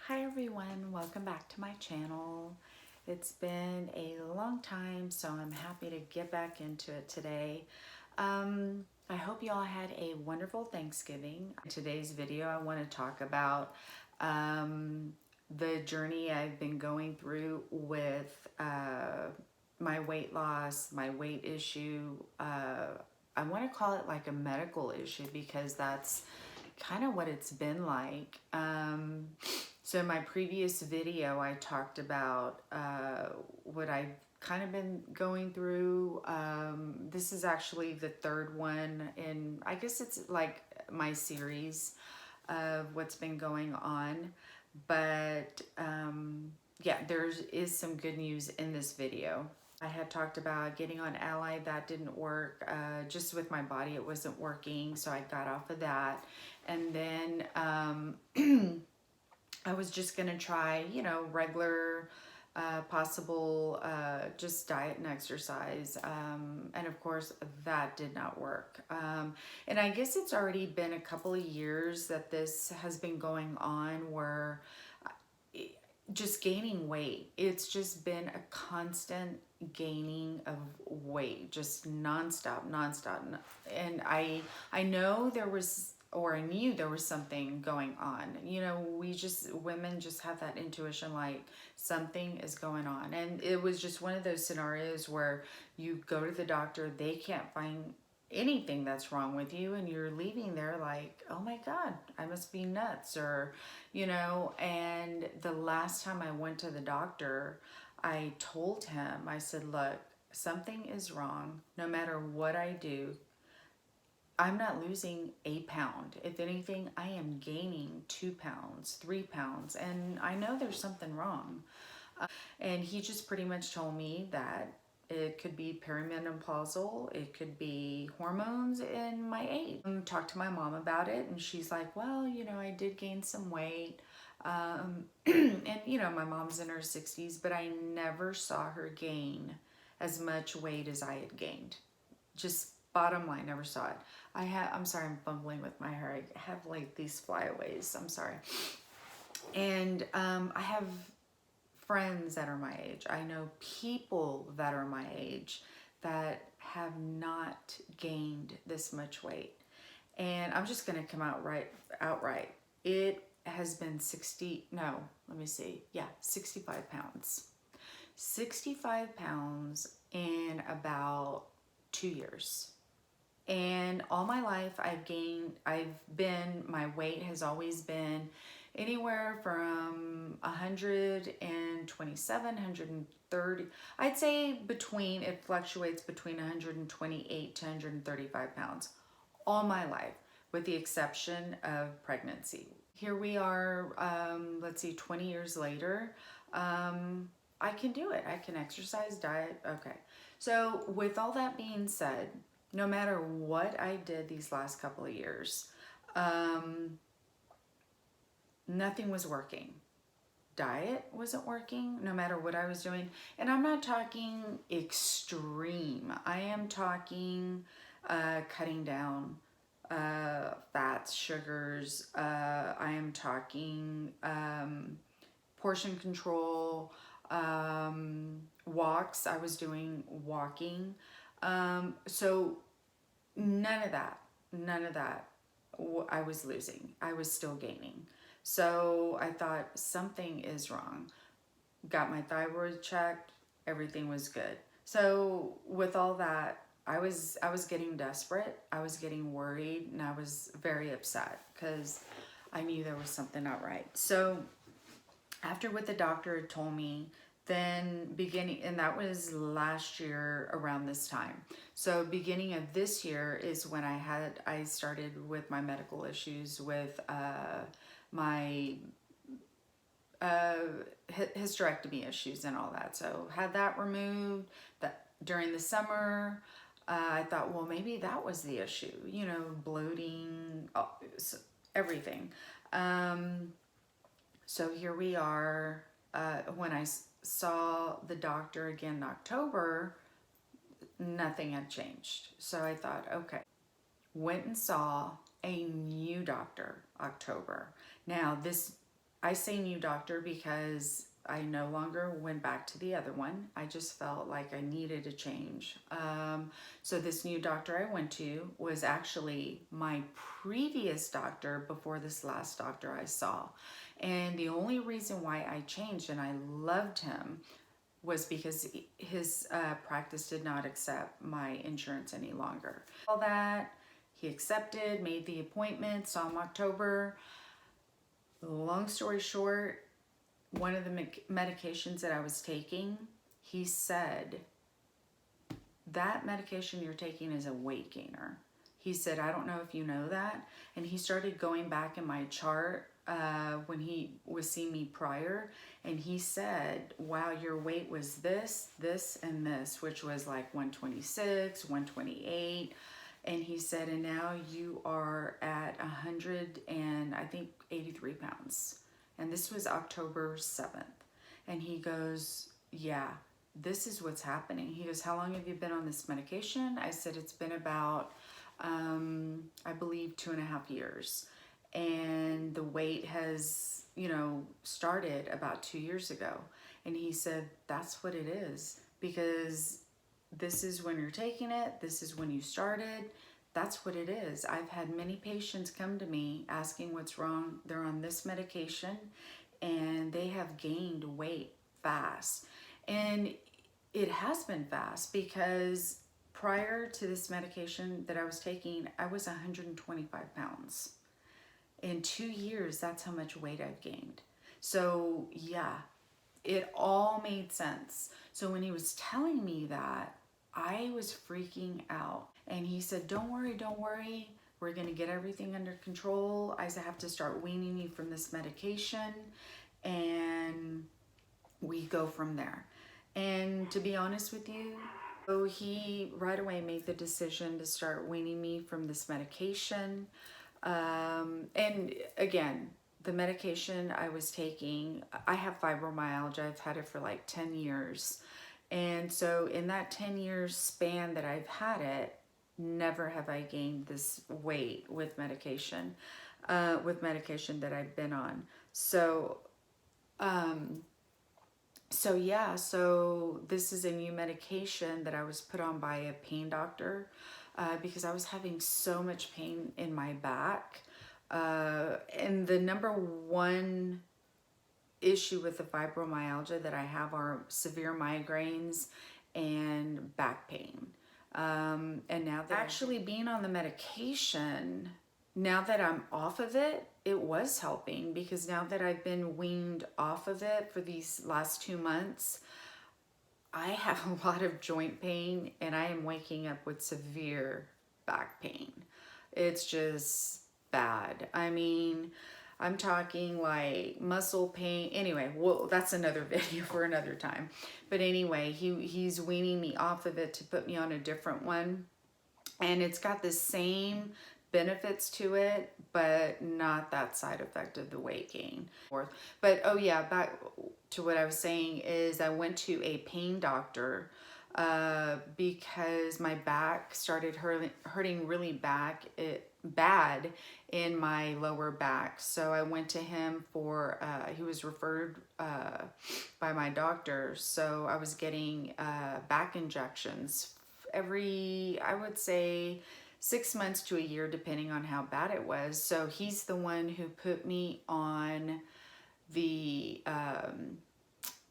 Hi everyone, welcome back to my channel. It's been a long time, so I'm happy to get back into it today. I hope you all had a wonderful Thanksgiving. In today's video, I want to talk about the journey I've been going through with my weight loss, my weight issue. I want to call it like a medical issue because that's kind of what it's been like. So in my previous video, I talked about what I've kind of been going through. This is actually the third one, and I guess it's like my series of what's been going on. But yeah, there is some good news in this video. I had talked about getting on Ally. That didn't work. Just with my body, it wasn't working, so I got off of that. And then I was just gonna try, regular, possible, just diet and exercise. And of course, that did not work. And I guess it's already been a couple of years that this has been going on where just gaining weight. It's just been a constant gaining of weight, just nonstop. And I know there was, or I knew there was something going on. Women just have that intuition, like something is going on. And it was just one of those scenarios where you go to the doctor, they can't find anything that's wrong with you, and you're leaving there like, oh my God, I must be nuts. And the last time I went to the doctor, I told him, I said, look, something is wrong. No matter what I do, I'm not losing a pound. If anything, I am gaining 2 pounds, 3 pounds, and I know there's something wrong. And he just pretty much told me that it could be perimenopausal, it could be hormones in my age. Talked to my mom about it, and she's like, well, I did gain some weight. And my mom's in her 60s, but I never saw her gain as much weight as I had gained. Just bottom line, never saw it. I'm sorry, I'm fumbling with my hair. I have like these flyaways, I'm sorry. And I have friends that are my age. I know people that are my age that have not gained this much weight. And I'm just gonna come out outright. It has been 65 pounds. 65 pounds in about 2 years. And all my life my weight has always been anywhere from 127, 130. I'd say it fluctuates between 128 to 135 pounds all my life, with the exception of pregnancy. Here we are, let's see, 20 years later. I can do it. I can exercise, diet. Okay. So with all that being said, no matter what I did these last couple of years, nothing was working. Diet wasn't working, no matter what I was doing. And I'm not talking extreme. I am talking cutting down fats, sugars. I am talking portion control, walks. I was doing walking. So none of that I was losing. I was still gaining. So I thought something is wrong. Got my thyroid checked, everything was good. So with all that, I was getting desperate, I was getting worried, and I was very upset because I knew there was something not right. So after what the doctor had told me, then and that was last year around this time. So beginning of this year is when I started with my medical issues with my hysterectomy issues and all that. So had that removed during the summer. I thought, well, maybe that was the issue, bloating, everything. So here we are. When I saw the doctor again in October, nothing had changed. So I thought, okay. Went and saw a new doctor October. Now I say new doctor because I no longer went back to the other one. I just felt like I needed a change. So this new doctor I went to was actually my previous doctor before this last doctor I saw. And the only reason why I changed and I loved him was because his practice did not accept my insurance any longer. All that, he accepted, made the appointment, saw him October. Long story short, one of the medications that I was taking, he said, that medication you're taking is a weight gainer. He said, I don't know if you know that. And he started going back in my chart when he was seeing me prior. And he said, wow, your weight was this, this, and this, which was like 126, 128. And he said, and now you are at 100 and I think 83 pounds. And this was October 7th. And he goes, yeah, this is what's happening. He goes, how long have you been on this medication? I said, it's been about, I believe 2.5 years. And the weight has, started about 2 years ago. And he said, that's what it is, because this is when you're taking it. This is when you started. That's what it is. I've had many patients come to me asking what's wrong. They're on this medication and they have gained weight fast. And it has been fast because prior to this medication that I was taking, I was 125 pounds. In 2 years, that's how much weight I've gained. So yeah, it all made sense. So when he was telling me that, I was freaking out. And he said, don't worry, we're gonna get everything under control. I have to start weaning you from this medication and we go from there. And to be honest with you, so he right away made the decision to start weaning me from this medication. And again, the medication I was taking, I have fibromyalgia. I've had it for like 10 years. And so in that 10 years span that I've had it, never have I gained this weight with medication that I've been on. So, so this is a new medication that I was put on by a pain doctor because I was having so much pain in my back. And the number one issue with the fibromyalgia that I have are severe migraines and back pain. And now that actually being on the medication, now that I'm off of it, it was helping, because now that I've been weaned off of it for these last 2 months, I have a lot of joint pain and I am waking up with severe back pain. It's just bad. I mean, I'm talking like muscle pain. Anyway, well, that's another video for another time. But anyway, he's weaning me off of it to put me on a different one. And it's got the same benefits to it, but not that side effect of the weight gain. But oh yeah, back to what I was saying is I went to a pain doctor because my back started hurting really bad in my lower back. So I went to him for, he was referred by my doctor. So I was getting back injections every, I would say, 6 months to a year, depending on how bad it was. So he's the one who put me on the,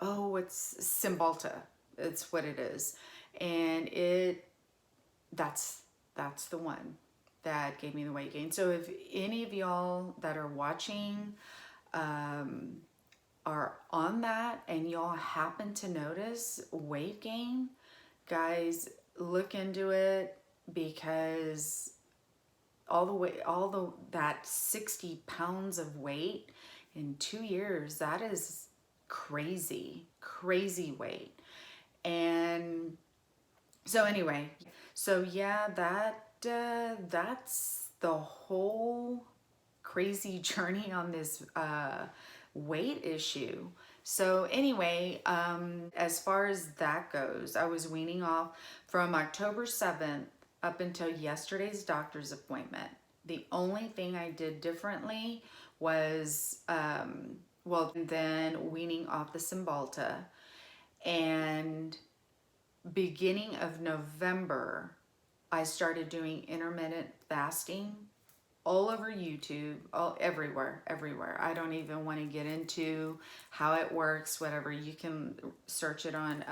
it's Cymbalta. It's what it is. And that's the one that gave me the weight gain. So if any of y'all that are watching are on that and y'all happen to notice weight gain, guys, look into it, because that 60 pounds of weight in 2 years, that is crazy weight. And so anyway, so yeah, that's the whole crazy journey on this weight issue. So anyway, as far as that goes, I was weaning off from October 7th up until yesterday's doctor's appointment. The only thing I did differently was well, and then weaning off the Cymbalta. And beginning of November, I started doing intermittent fasting all over YouTube, all everywhere. I don't even want to get into how it works, whatever. You can search it on,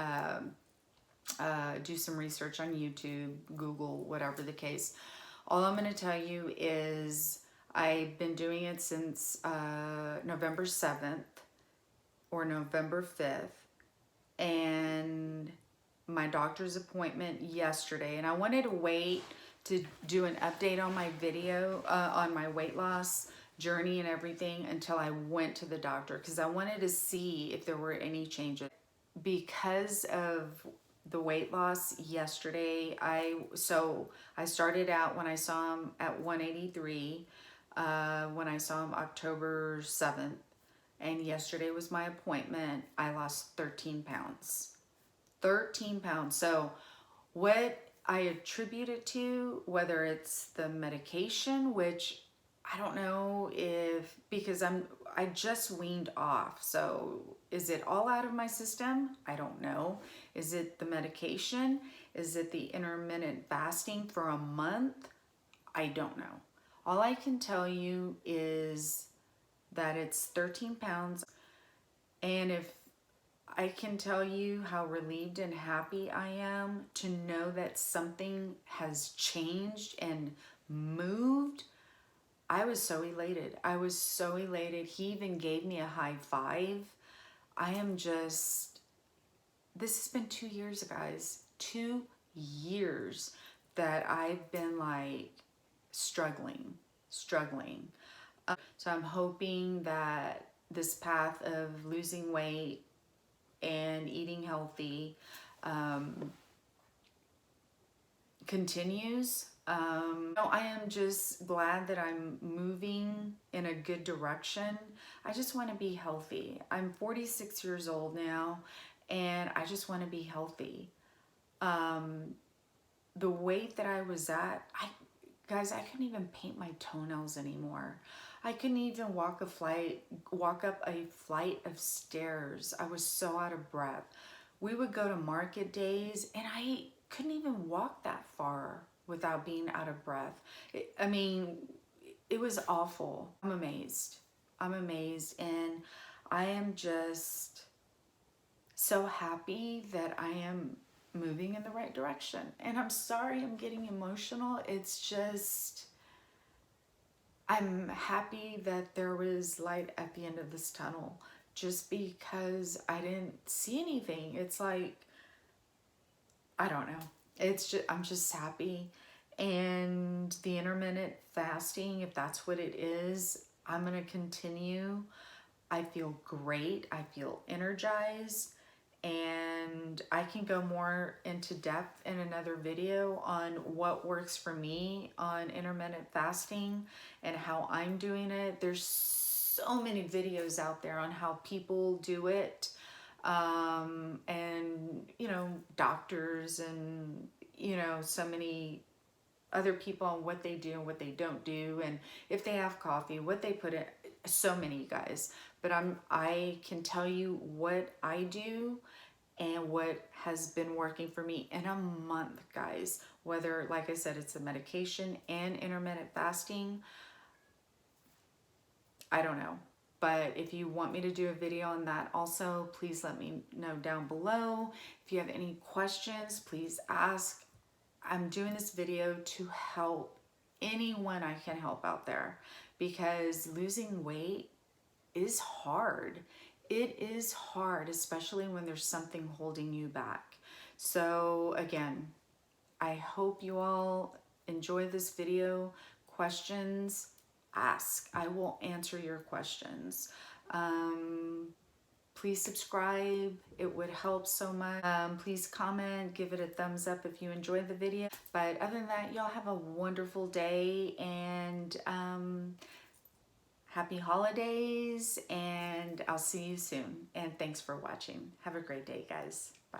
do some research on YouTube, Google, whatever the case. All I'm going to tell you is I've been doing it since November 7th or November 5th. And my doctor's appointment yesterday, and I wanted to wait to do an update on my video on my weight loss journey and everything until I went to the doctor, because I wanted to see if there were any changes. Because of the weight loss yesterday, I started out when I saw him at 183, when I saw him October 7th, and yesterday was my appointment. I lost 13 pounds. 13 pounds. So what I attribute it to, whether it's the medication, which I don't know if, because I just weaned off. So is it all out of my system? I don't know. Is it the medication? Is it the intermittent fasting for a month? I don't know. All I can tell you is that it's 13 pounds. And if I can tell you how relieved and happy I am to know that something has changed and moved. I was so elated. I was so elated. He even gave me a high five. I am just, this has been 2 years, guys. 2 years that I've been like struggling. So I'm hoping that this path of losing weight and eating healthy continues. I am just glad that I'm moving in a good direction. I just want to be healthy. I'm 46 years old now, and I just want to be healthy. The weight that I was at, guys, I couldn't even paint my toenails anymore. I couldn't even walk up a flight of stairs. I was so out of breath. We would go to market days, and I couldn't even walk that far without being out of breath. It was awful. I'm amazed, and I am just so happy that I am moving in the right direction. And I'm sorry I'm getting emotional. It's just, I'm happy that there was light at the end of this tunnel, just because I didn't see anything. It's like, I don't know. It's just, I'm just happy. And the intermittent fasting, if that's what it is, I'm going to continue. I feel great. I feel energized. And I can go more into depth in another video on what works for me on intermittent fasting and how I'm doing it. There's so many videos out there on how people do it, and doctors and so many other people on what they do and what they don't do, and if they have coffee, what they put in. So many, guys. But I can tell you what I do and what has been working for me in a month, guys. Whether, like I said, it's a medication and intermittent fasting, I don't know. But if you want me to do a video on that also, please let me know down below. If you have any questions, please ask. I'm doing this video to help anyone I can help out there, because losing weight is hard. It is hard, especially when there's something holding you back. So again, I hope you all enjoy this video. Questions, ask. I will answer your questions. Please subscribe. It would help so much. Please comment, give it a thumbs up if you enjoyed the video. But other than that, y'all have a wonderful day, and happy holidays, and I'll see you soon. And thanks for watching. Have a great day, guys. Bye.